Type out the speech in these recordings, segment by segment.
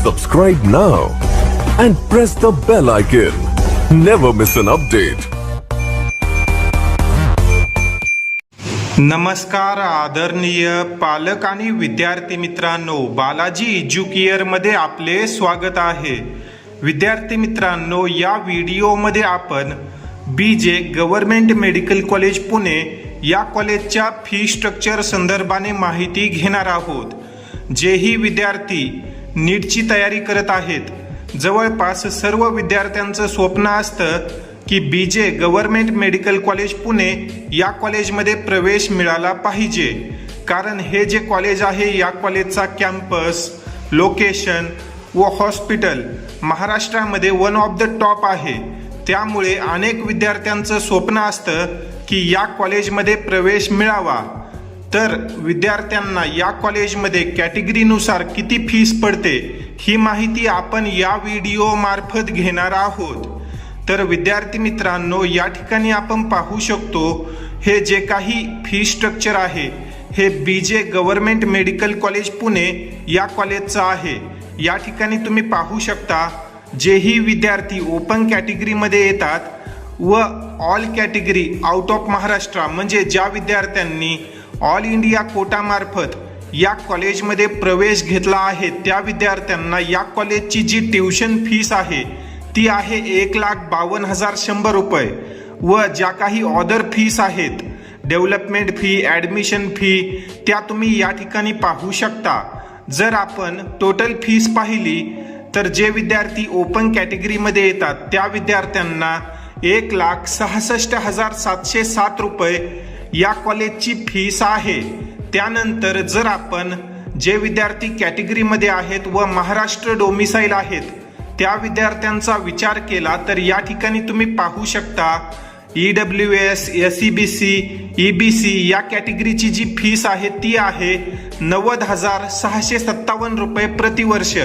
Subscribe now and press the bell icon. Never miss an update. नमस्कार आदरणीय पालक आणि विद्यार्थी मित्रांनो, बालाजी एज्युकेअर मध्ये आपले स्वागत आहे। विद्यार्थी मित्रांनो, या व्हिडिओमध्ये आपण बीजे गव्हर्नमेंट मेडिकल कॉलेज पुणे या कॉलेजच्या फी स्ट्रक्चर संदर्भाने माहिती घेणार आहोत। जेही विद्यार्थी नीटची तयारी करत आहेत, जवळपास सर्व विद्यार्थ्यांचं स्वप्न असतं की बीजे गव्हर्नमेंट मेडिकल कॉलेज पुणे या कॉलेजमध्ये प्रवेश मिळाला पाहिजे, कारण हे जे कॉलेज आहे या कॉलेजचा कॅम्पस, लोकेशन व हॉस्पिटल महाराष्ट्रामध्ये वन ऑफ द टॉप आहे। त्यामुळे अनेक विद्यार्थ्यांचं स्वप्न असतं की या कॉलेजमध्ये प्रवेश मिळावा। तर विद्यार्थ्यांना या कॉलेजमध्ये कॅटेगरीनुसार किती फीस पडते ही माहिती आपण या व्हिडिओ मार्फत घेणार आहोत। तर विद्यार्थी मित्रांनो, या ठिकाणी आपण पाहू शकतो हे जे काही फी स्ट्रक्चर आहे हे बीजे गव्हर्नमेंट मेडिकल कॉलेज पुणे या कॉलेजचं आहे। या ठिकाणी तुम्ही पाहू शकता, जेही विद्यार्थी ओपन कॅटेगरीमध्ये येतात व all category out of Maharashtra म्हणजे ज्या विद्यार्थ्यांनी ऑल इंडिया कोटामार्फत या कॉलेजमध्ये प्रवेश घेतला आहे त्या विद्यार्थ्यांना या कॉलेजची जी ट्युशन फीस आहे ती आहे 1,52,100 रुपये व ज्या काही अदर फीस आहेत, डेव्हलपमेंट फी, ॲडमिशन फी, त्या तुम्ही या ठिकाणी पाहू शकता। जर आपण टोटल फीस पाहिली तर जे विद्यार्थी ओपन कॅटेगरीमध्ये येतात त्या विद्यार्थ्यांना 1,66,707 रुपये या कॉलेजची फीस आहे। त्यानंतर जर आपण जे विद्यार्थी कॅटेगरीमध्ये आहेत व महाराष्ट्र डोमिसाईल आहेत त्या विद्यार्थ्यांचा विचार केला तर या ठिकाणी तुम्ही पाहू शकता EWS, SEBC, EBC या कॅटेगरीची जी फीस आहे ती आहे 90,657 रुपये प्रतिवर्ष।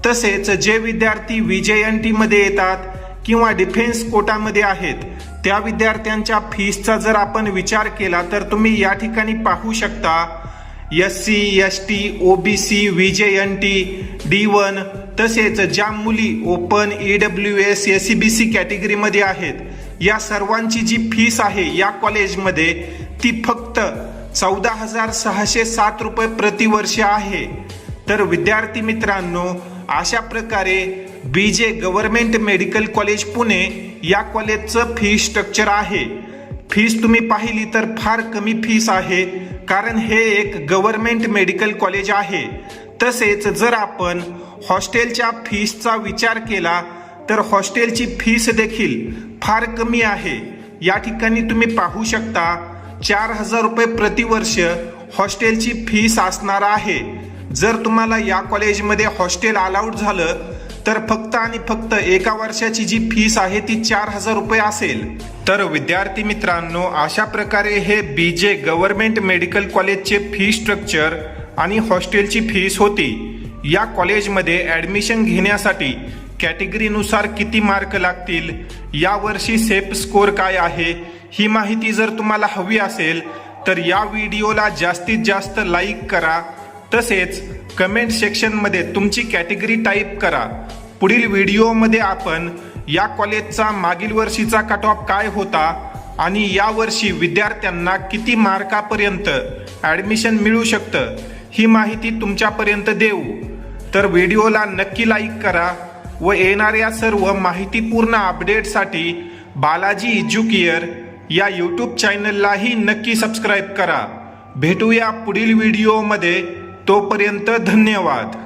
तसेच जे विद्यार्थी VJNT मध्ये येतात किंवा डिफेन्स कोटामध्ये आहेत त्या विद्यार्थ्यांच्या फीसचा जर आपण विचार केला तर तुम्ही या ठिकाणी पाहू शकता SC, ST, OBC, VJNT, D1 तसेच ज्या मुली ओपन EWS, SEBC कॅटेगरीमध्ये आहेत या सर्वांची जी फीस आहे या कॉलेजमध्ये ती फक्त 14,607 रुपये प्रतिवर्ष आहे। तर विद्यार्थी मित्रांनो, अशा प्रकारे बीजे गव्हर्नमेंट मेडिकल कॉलेज पुणे या कॉलेजचं फी स्ट्रक्चर आहे। फीस तुम्ही पाहिली तर फार कमी फीस आहे, कारण हे एक गव्हर्नमेंट मेडिकल कॉलेज आहे। तसेच जर आपण हॉस्टेलच्या फीसचा विचार केला तर हॉस्टेलची फीस देखील फार कमी आहे। या ठिकाणी तुम्ही पाहू शकता 4,000 रुपये प्रतिवर्ष हॉस्टेलची फीस असणार आहे। जर तुम्हाला या कॉलेजमध्ये हॉस्टेल अलाउड झालं तर फक्त आणि फक्त एका वर्षाची जी फीस आहे ती 4,000 रुपये असेल। तर विद्यार्थी मित्रांनो, अशा प्रकारे हे बीजे गव्हर्नमेंट मेडिकल कॉलेजचे फी स्ट्रक्चर आणि हॉस्टेलची फीस होती। या कॉलेजमध्ये ॲडमिशन घेण्यासाठी कॅटेगरीनुसार किती मार्क लागतील, यावर्षी सेफ स्कोर काय आहे, ही माहिती जर तुम्हाला हवी असेल तर या व्हिडिओला जास्तीत जास्त लाईक करा। तसेच कमेंट सेक्शनमध्ये तुमची कॅटेगरी टाईप करा। पुढील व्हिडिओमध्ये आपण या कॉलेजचा मागील वर्षीचा कट ऑफ काय होता आणि यावर्षी विद्यार्थ्यांना किती मार्कापर्यंत ॲडमिशन मिळू शकतं ही माहिती तुमच्यापर्यंत देऊ। तर व्हिडिओला नक्की लाईक करा व येणाऱ्या सर्व माहितीपूर्ण अपडेटसाठी बालाजी एज्युकेअर या यूट्यूब चॅनललाही नक्की सबस्क्राईब करा। भेटूया पुढील व्हिडिओमध्ये, तोपर्यंत धन्यवाद।